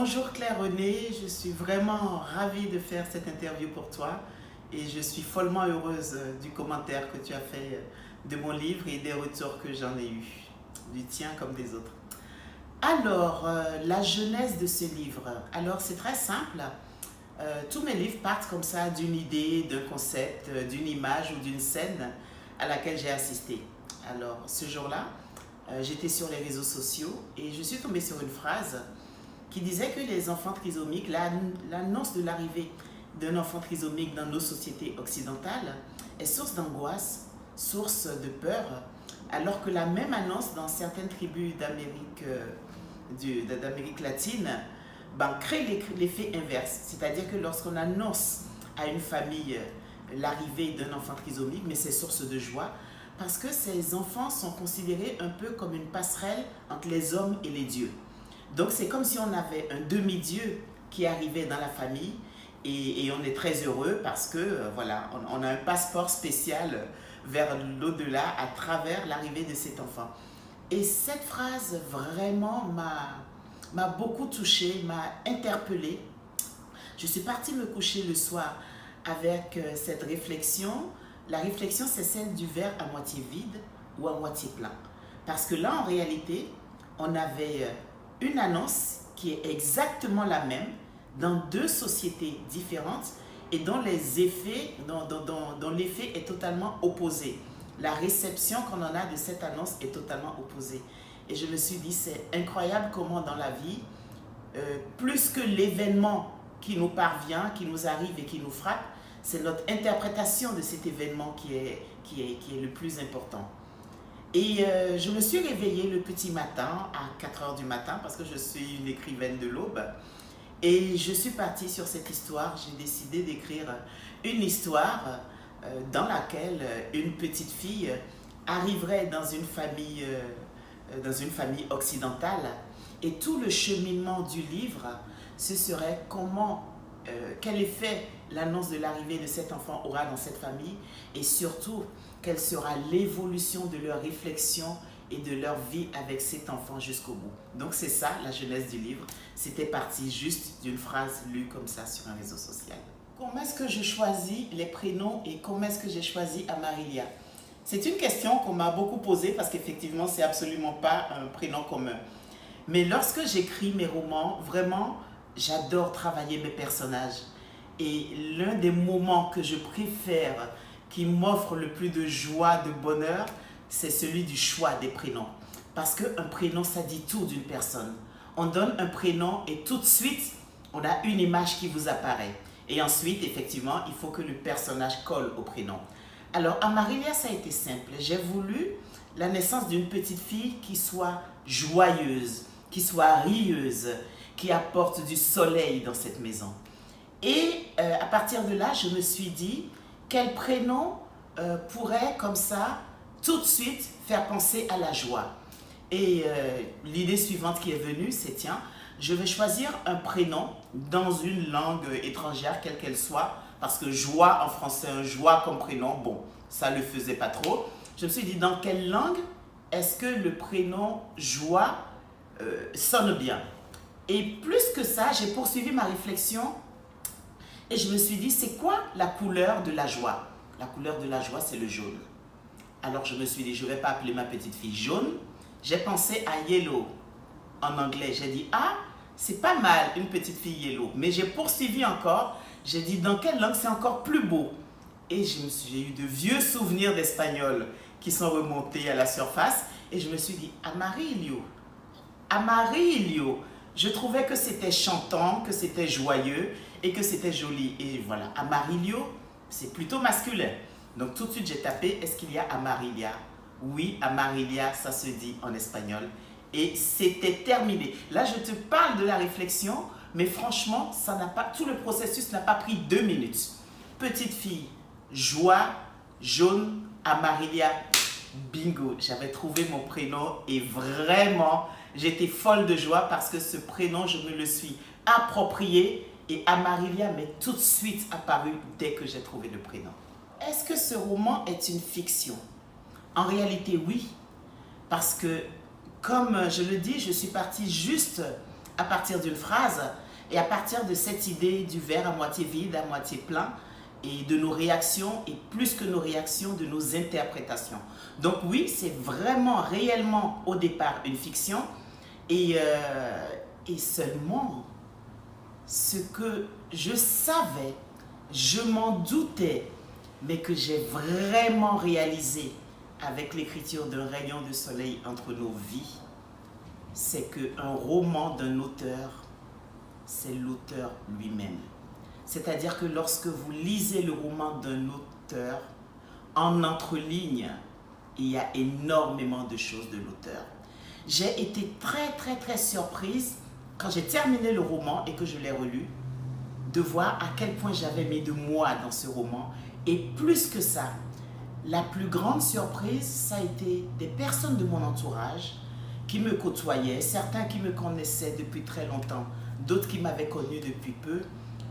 Bonjour Claire Renée, je suis vraiment ravie de faire cette interview pour toi et je suis follement heureuse du commentaire que tu as fait de mon livre et des retours que j'en ai eu, du tien comme des autres. Alors, la genèse de ce livre, alors c'est très simple. Tous mes livres partent comme ça d'une idée, d'un concept, d'une image ou d'une scène à laquelle j'ai assisté. Alors, ce jour-là, j'étais sur les réseaux sociaux et je suis tombée sur une phrase qui disait que les enfants trisomiques, l'annonce de l'arrivée d'un enfant trisomique dans nos sociétés occidentales est source d'angoisse, source de peur, alors que la même annonce dans certaines tribus d'Amérique latine crée l'effet inverse. C'est-à-dire que lorsqu'on annonce à une famille l'arrivée d'un enfant trisomique, mais c'est source de joie, parce que ces enfants sont considérés un peu comme une passerelle entre les hommes et les dieux. Donc c'est comme si on avait un demi-dieu qui arrivait dans la famille et on est très heureux parce que voilà, on a un passeport spécial vers l'au-delà à travers l'arrivée de cet enfant. Et cette phrase vraiment m'a beaucoup touchée, m'a interpellée. Je suis partie me coucher le soir avec cette réflexion. La réflexion, c'est celle du verre à moitié vide ou à moitié plein. Parce que là, en réalité, on avait une annonce qui est exactement la même dans deux sociétés différentes et dont les effets, dont l'effet est totalement opposé. La réception qu'on en a de cette annonce est totalement opposée. Et je me suis dit, c'est incroyable comment dans la vie, plus que l'événement qui nous parvient, qui nous arrive et qui nous frappe, c'est notre interprétation de cet événement qui est le plus important. Et je me suis réveillée le petit matin à 4 heures du matin parce que je suis une écrivaine de l'aube. Et je suis partie sur cette histoire. J'ai décidé d'écrire une histoire dans laquelle une petite fille arriverait dans une famille occidentale. Et tout le cheminement du livre, ce serait quel effet l'annonce de l'arrivée de cet enfant aura dans cette famille et surtout quelle sera l'évolution de leur réflexion et de leur vie avec cet enfant jusqu'au bout. Donc c'est ça la genèse du livre. C'était parti juste d'une phrase lue comme ça sur un réseau social. Comment est-ce que je choisis les prénoms et comment est-ce que j'ai choisi Amarilia? C'est une question qu'on m'a beaucoup posée parce qu'effectivement c'est absolument pas un prénom commun. Mais lorsque j'écris mes romans, vraiment j'adore travailler mes personnages. Et l'un des moments que je préfère, qui m'offre le plus de joie, de bonheur, c'est celui du choix des prénoms. Parce qu'un prénom, ça dit tout d'une personne. On donne un prénom et tout de suite, on a une image qui vous apparaît. Et ensuite, effectivement, il faut que le personnage colle au prénom. Alors, Amarilia, ça a été simple. J'ai voulu la naissance d'une petite fille qui soit joyeuse, qui soit rieuse, qui apporte du soleil dans cette maison. Et à partir de là, je me suis dit, quel prénom pourrait comme ça, tout de suite, faire penser à la joie? Et l'idée suivante qui est venue, c'est tiens, je vais choisir un prénom dans une langue étrangère, quelle qu'elle soit, parce que joie en français, un joie comme prénom, bon, ça ne le faisait pas trop. Je me suis dit, dans quelle langue est-ce que le prénom joie sonne bien? Et plus que ça, j'ai poursuivi ma réflexion et je me suis dit, c'est quoi la couleur de la joie? La couleur de la joie, c'est le jaune. Alors je me suis dit, je ne vais pas appeler ma petite fille jaune. J'ai pensé à yellow en anglais. J'ai dit, ah, c'est pas mal une petite fille yellow. Mais j'ai poursuivi encore. J'ai dit, dans quelle langue c'est encore plus beau? Et j'ai eu de vieux souvenirs d'espagnol qui sont remontés à la surface. Et je me suis dit, Amarillo. Amarillo. Je trouvais que c'était chantant, que c'était joyeux et que c'était joli. Et voilà, Amarillo, c'est plutôt masculin. Donc tout de suite, j'ai tapé, est-ce qu'il y a Amarilia? Oui, Amarilia, ça se dit en espagnol. Et c'était terminé. Là, je te parle de la réflexion, mais franchement, tout le processus n'a pas pris 2 minutes. Petite fille, joie, jaune, Amarilia, bingo. J'avais trouvé mon prénom et vraiment, j'étais folle de joie parce que ce prénom, je me le suis approprié et Amarilia m'est tout de suite apparu dès que j'ai trouvé le prénom. Est-ce que ce roman est une fiction? En réalité, oui. Parce que, comme je le dis, je suis partie juste à partir d'une phrase et à partir de cette idée du verre à moitié vide, à moitié plein, et de nos réactions, et plus que nos réactions, de nos interprétations. Donc oui, c'est vraiment, réellement, au départ, une fiction, et seulement ce que je savais, je m'en doutais, mais que j'ai vraiment réalisé avec l'écriture d'un rayon de soleil entre nos vies, c'est qu'un roman d'un auteur, c'est l'auteur lui-même. C'est-à-dire que lorsque vous lisez le roman d'un auteur, en entreligne, il y a énormément de choses de l'auteur. J'ai été très surprise quand j'ai terminé le roman et que je l'ai relu, de voir à quel point j'avais mis de moi dans ce roman. Et plus que ça, la plus grande surprise, ça a été des personnes de mon entourage qui me côtoyaient, certains qui me connaissaient depuis très longtemps, d'autres qui m'avaient connue depuis peu,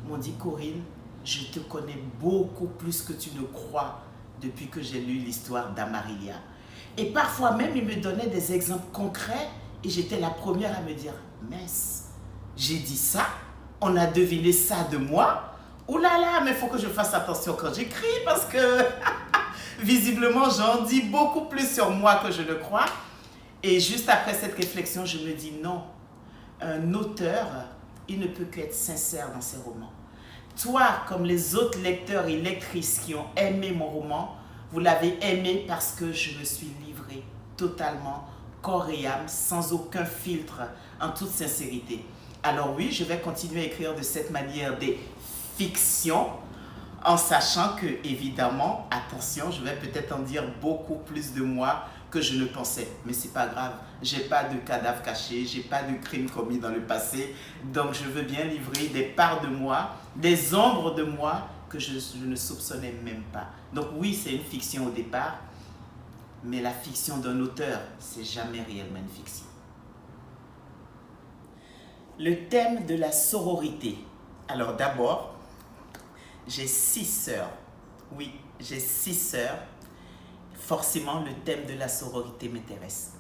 m'ont dit: Corinne, je te connais beaucoup plus que tu ne crois depuis que j'ai lu l'histoire d'Amarilia. Et parfois même, ils me donnaient des exemples concrets et j'étais la première à me dire: mince, j'ai dit ça, on a deviné ça de moi. Ouh là là, mais il faut que je fasse attention quand j'écris parce que visiblement, j'en dis beaucoup plus sur moi que je ne crois. Et juste après cette réflexion, je me dis non, un auteur, il ne peut qu'être sincère dans ses romans. Toi, comme les autres lecteurs et lectrices qui ont aimé mon roman, vous l'avez aimé parce que je me suis livrée totalement, corps et âme, sans aucun filtre, en toute sincérité. Alors oui, je vais continuer à écrire de cette manière des fictions, en sachant que, évidemment, attention, je vais peut-être en dire beaucoup plus de moi que je ne pensais. Mais c'est pas grave, j'ai pas de cadavre caché, j'ai pas de crime commis dans le passé. Donc je veux bien livrer des parts de moi, des ombres de moi que je ne soupçonnais même pas. Donc oui, c'est une fiction au départ, mais la fiction d'un auteur, c'est jamais réellement une fiction. Le thème de la sororité. Alors d'abord, j'ai 6 sœurs. Oui, j'ai 6 sœurs. Forcément, le thème de la sororité m'intéresse.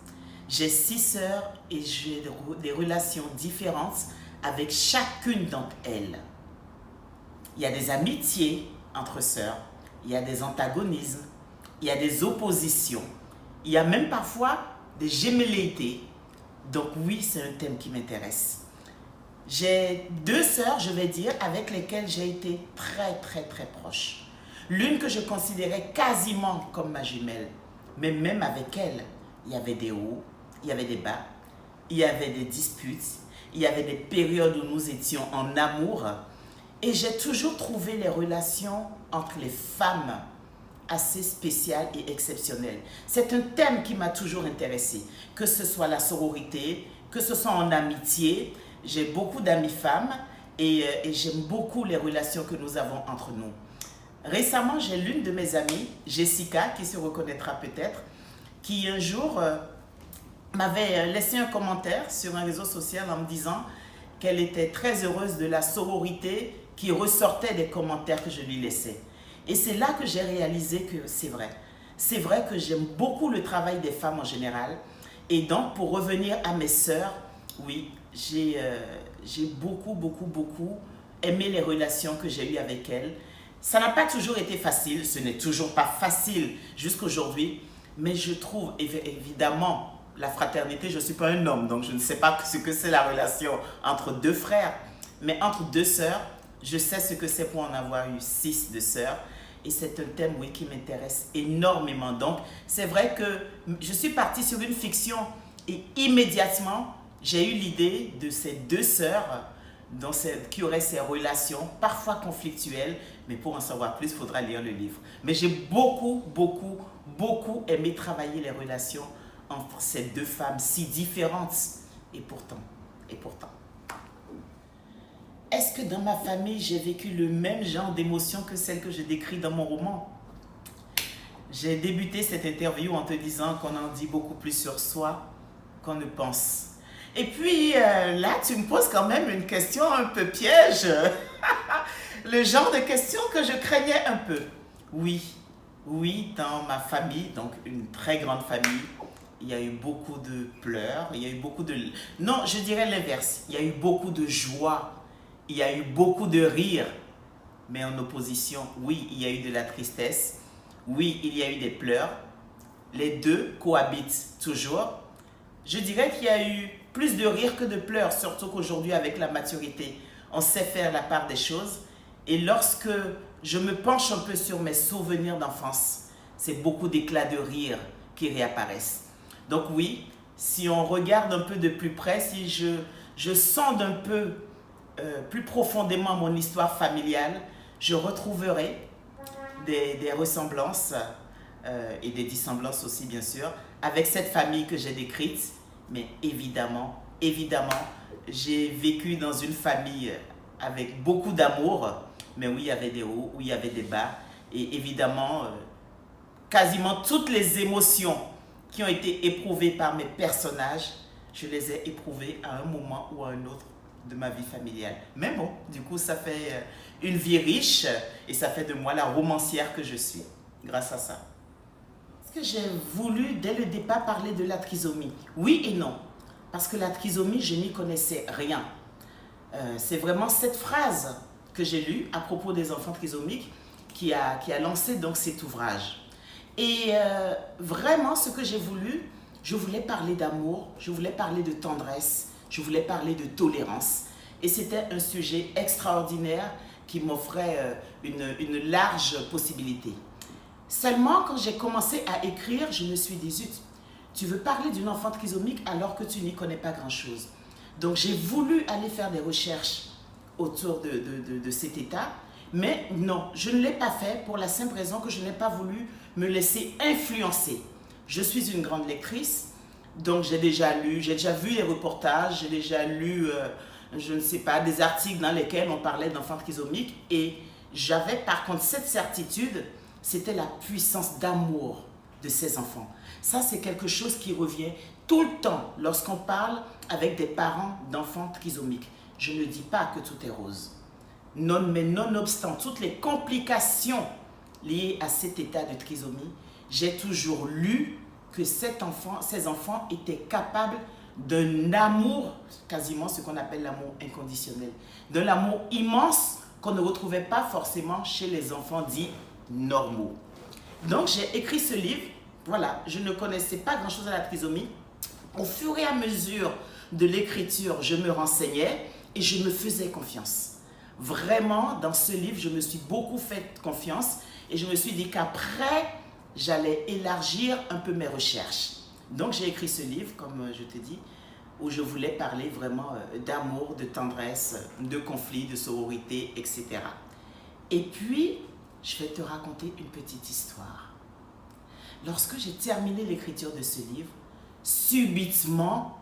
J'ai 6 sœurs et j'ai des relations différentes avec chacune d'entre elles. Il y a des amitiés entre sœurs, il y a des antagonismes, il y a des oppositions, il y a même parfois des gémellités. Donc oui, c'est un thème qui m'intéresse. J'ai 2 sœurs, je vais dire, avec lesquelles j'ai été très proche. L'une que je considérais quasiment comme ma jumelle. Mais même avec elle, il y avait des hauts, il y avait des bas, il y avait des disputes, il y avait des périodes où nous étions en amour. Et j'ai toujours trouvé les relations entre les femmes assez spéciales et exceptionnelles. C'est un thème qui m'a toujours intéressée, que ce soit la sororité, que ce soit en amitié. J'ai beaucoup d'amies femmes et j'aime beaucoup les relations que nous avons entre nous. Récemment, j'ai l'une de mes amies, Jessica, qui se reconnaîtra peut-être, qui un jour m'avait laissé un commentaire sur un réseau social en me disant qu'elle était très heureuse de la sororité qui ressortait des commentaires que je lui laissais. Et c'est là que j'ai réalisé que c'est vrai. C'est vrai que j'aime beaucoup le travail des femmes en général. Et donc, pour revenir à mes sœurs, oui, j'ai beaucoup aimé les relations que j'ai eues avec elles. Ça n'a pas toujours été facile, ce n'est toujours pas facile jusqu'aujourd'hui, mais je trouve évidemment la fraternité, je ne suis pas un homme, donc je ne sais pas ce que c'est la relation entre 2 frères, mais entre 2 sœurs, je sais ce que c'est pour en avoir eu 6 de sœurs, et c'est un thème, oui, qui m'intéresse énormément. Donc, c'est vrai que je suis partie sur une fiction, et immédiatement, j'ai eu l'idée de ces 2 sœurs, qui auraient ces relations parfois conflictuelles, mais pour en savoir plus, il faudra lire le livre. Mais j'ai beaucoup aimé travailler les relations entre ces 2 femmes si différentes. Et pourtant. Est-ce que dans ma famille, j'ai vécu le même genre d'émotions que celles que je décris dans mon roman? J'ai débuté cette interview en te disant qu'on en dit beaucoup plus sur soi qu'on ne pense. Et puis là, tu me poses quand même une question un peu piège. Le genre de question que je craignais un peu. Oui, dans ma famille, donc une très grande famille, il y a eu beaucoup de pleurs, il y a eu beaucoup de... Non, je dirais l'inverse. Il y a eu beaucoup de joie, il y a eu beaucoup de rire. Mais en opposition, oui, il y a eu de la tristesse. Oui, il y a eu des pleurs. Les deux cohabitent toujours. Je dirais qu'il y a eu plus de rire que de pleurs, surtout qu'aujourd'hui, avec la maturité, on sait faire la part des choses. Et lorsque je me penche un peu sur mes souvenirs d'enfance, c'est beaucoup d'éclats de rire qui réapparaissent. Donc oui, si on regarde un peu de plus près, si je sonde un peu plus profondément mon histoire familiale, je retrouverai des ressemblances et des dissemblances aussi, bien sûr, avec cette famille que j'ai décrite. Mais évidemment, j'ai vécu dans une famille avec beaucoup d'amour, mais oui, il y avait des hauts, oui, il y avait des bas. Et évidemment, quasiment toutes les émotions qui ont été éprouvées par mes personnages, je les ai éprouvées à un moment ou à un autre de ma vie familiale. Mais bon, du coup, ça fait une vie riche et ça fait de moi la romancière que je suis, grâce à ça. Est-ce que j'ai voulu, dès le départ, parler de la trisomie? Oui et non. Parce que la trisomie, je n'y connaissais rien. C'est vraiment cette phrase que j'ai lue à propos des enfants trisomiques qui a lancé donc cet ouvrage. Et vraiment, ce que j'ai voulu, je voulais parler d'amour, je voulais parler de tendresse, je voulais parler de tolérance. Et c'était un sujet extraordinaire qui m'offrait une large possibilité. Seulement, quand j'ai commencé à écrire, je me suis dit, zut, tu veux parler d'une enfant trisomique alors que tu n'y connais pas grand-chose. Donc, j'ai voulu aller faire des recherches autour de cet état, mais non, je ne l'ai pas fait pour la simple raison que je n'ai pas voulu me laisser influencer. Je suis une grande lectrice, donc j'ai déjà lu, j'ai déjà vu des reportages, j'ai déjà lu, je ne sais pas, des articles dans lesquels on parlait d'enfants trisomiques et j'avais par contre cette certitude, c'était la puissance d'amour de ces enfants. Ça, c'est quelque chose qui revient tout le temps lorsqu'on parle avec des parents d'enfants trisomiques. Je ne dis pas que tout est rose. Non, mais nonobstant toutes les complications liées à cet état de trisomie, j'ai toujours lu que ces enfants étaient capables d'un amour, quasiment ce qu'on appelle l'amour inconditionnel, d'un amour immense qu'on ne retrouvait pas forcément chez les enfants dits normaux. Donc j'ai écrit ce livre, voilà, je ne connaissais pas grand-chose à la trisomie. Au fur et à mesure de l'écriture, je me renseignais et je me faisais confiance. Vraiment, dans ce livre, je me suis beaucoup fait confiance et je me suis dit qu'après, j'allais élargir un peu mes recherches. Donc j'ai écrit ce livre, comme je t'ai dit, où je voulais parler vraiment d'amour, de tendresse, de conflit, de sororité, etc. Et puis, je vais te raconter une petite histoire. Lorsque j'ai terminé l'écriture de ce livre, subitement,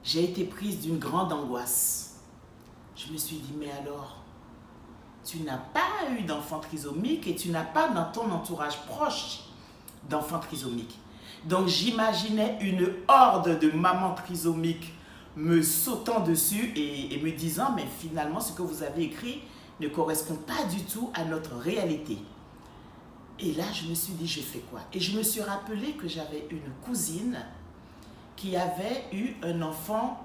j'ai été prise d'une grande angoisse. Je me suis dit, mais alors, tu n'as pas eu d'enfant trisomique et tu n'as pas dans ton entourage proche d'enfants trisomiques. Donc j'imaginais une horde de mamans trisomiques me sautant dessus et me disant, mais finalement, ce que vous avez écrit ne correspond pas du tout à notre réalité. Et là, je me suis dit, je fais quoi? Et je me suis rappelé que j'avais une cousine qui avait eu un enfant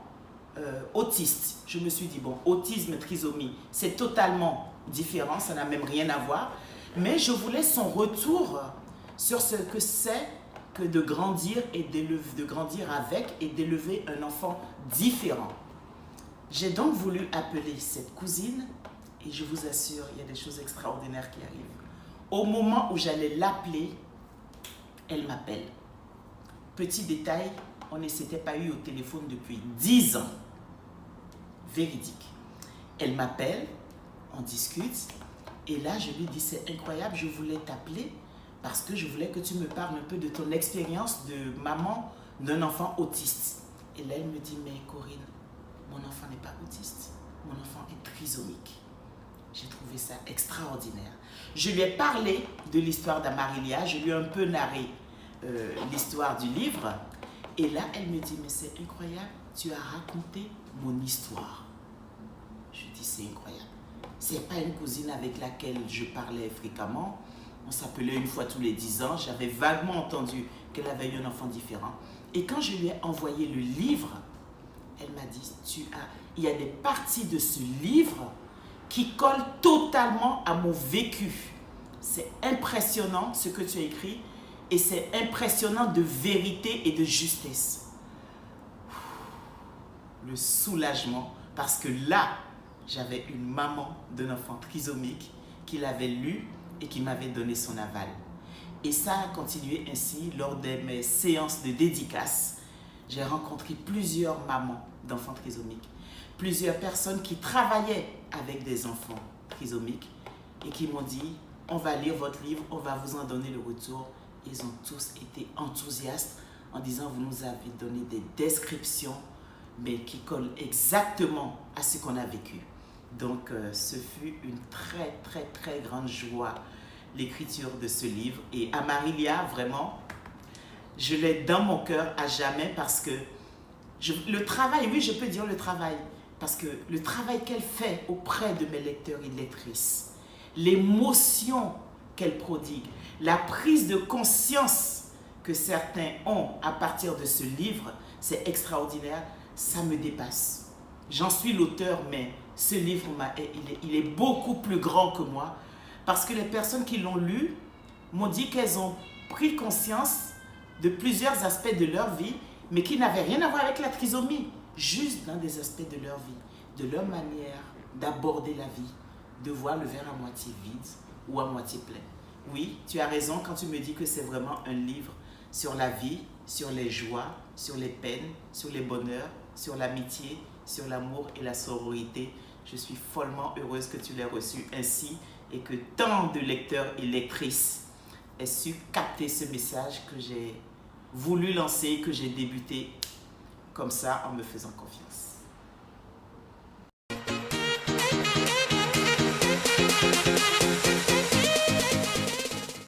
autiste. Je me suis dit, bon, autisme, trisomie, c'est totalement différent, ça n'a même rien à voir. Mais je voulais son retour sur ce que c'est que de grandir et de grandir avec et d'élever un enfant différent. J'ai donc voulu appeler cette cousine et je vous assure, il y a des choses extraordinaires qui arrivent. Au moment où j'allais l'appeler, elle m'appelle. Petit détail, on ne s'était pas eu au téléphone depuis 10 ans. Véridique. Elle m'appelle, on discute, et là je lui dis, c'est incroyable, je voulais t'appeler parce que je voulais que tu me parles un peu de ton expérience de maman d'un enfant autiste. Et là elle me dit, mais Corinne, mon enfant n'est pas autiste, mon enfant est trisomique. J'ai trouvé ça extraordinaire. Je lui ai parlé de l'histoire d'Amarilia, je lui ai un peu narré l'histoire du livre. Et là, elle me dit, mais c'est incroyable, tu as raconté mon histoire. Je dis, c'est incroyable. Ce n'est pas une cousine avec laquelle je parlais fréquemment. On s'appelait une fois tous les 10 ans. J'avais vaguement entendu qu'elle avait eu un enfant différent. Et quand je lui ai envoyé le livre, elle m'a dit, il y a des parties de ce livre qui collent totalement à mon vécu. C'est impressionnant ce que tu as écrit et c'est impressionnant de vérité et de justesse. Le soulagement, parce que là, j'avais une maman d'un enfant trisomique qui l'avait lu et qui m'avait donné son aval. Et ça a continué ainsi lors de mes séances de dédicace. J'ai rencontré plusieurs mamans d'enfants trisomiques, plusieurs personnes qui travaillaient avec des enfants trisomiques et qui m'ont dit, on va lire votre livre, on va vous en donner le retour. Ils ont tous été enthousiastes en disant, vous nous avez donné des descriptions, mais qui collent exactement à ce qu'on a vécu. Donc, ce fut une très, très, très grande joie, l'écriture de ce livre. Et Amarilia, vraiment, je l'ai dans mon cœur à jamais parce que le travail, oui, je peux dire le travail, parce que le travail qu'elle fait auprès de mes lecteurs et lectrices, l'émotion qu'elle prodigue, la prise de conscience que certains ont à partir de ce livre, c'est extraordinaire, ça me dépasse. J'en suis l'auteur, mais ce livre, il est beaucoup plus grand que moi, parce que les personnes qui l'ont lu m'ont dit qu'elles ont pris conscience de plusieurs aspects de leur vie, mais qui n'avaient rien à voir avec la trisomie, juste dans des aspects de leur vie, de leur manière d'aborder la vie, de voir le verre à moitié vide ou à moitié plein. Oui, tu as raison quand tu me dis que c'est vraiment un livre sur la vie, sur les joies, sur les peines, sur les bonheurs, sur l'amitié, sur l'amour et la sororité. Je suis follement heureuse que tu l'aies reçu ainsi et que tant de lecteurs et lectrices aient su capter ce message que j'ai voulu lancer, que j'ai débuté comme ça en me faisant confiance.